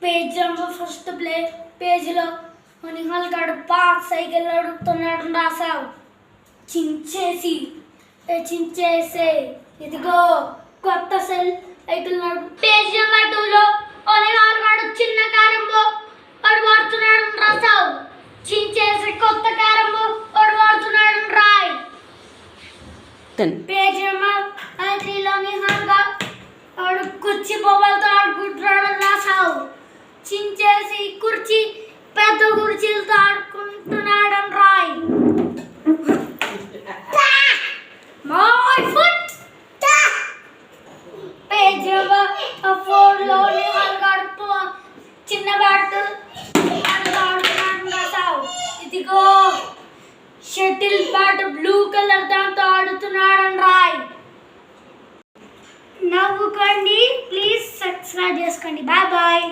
Page number first పేజీలో నిహాల్ గాడు park cycle నడుపుతున్నాడు రాసావు. చించేసే ఇదిగో కొత్త సైకిల్ నడుపు. పేజ్ నెంబర్ 2లో నిహాల్ గాడు చిన్న కారంబో వాడు వాడుతున్నాడు రాసావు. చించేసే కొత్త కారంబో వాడు వాడుతున్నాడు రాయ్. పేజ్ నెంబర్ 3లో నిహాల్ గాడు కుర్చీ బొమ్మలతో ఆడుకుంటున్నాడు రాసావు. చించేసి కుర్చీ పెద్ద కుర్చీలతో ఆడుకుంటున్నాడు Roy. My foot. Page number 4లో నిహాల్ గాడు చిన్న బ్యాట్ ఆడుతున్నాడు రాసావు. ఇదిగో షటిల్ బ్యాట్ బ్లూ కలర్ దాంతో ఆడుతున్నాడు రాయ్. నవ్వుకోండి, ప్లీజ్ సబ్స్క్రైబ్ చేసుకోండి. Bye bye.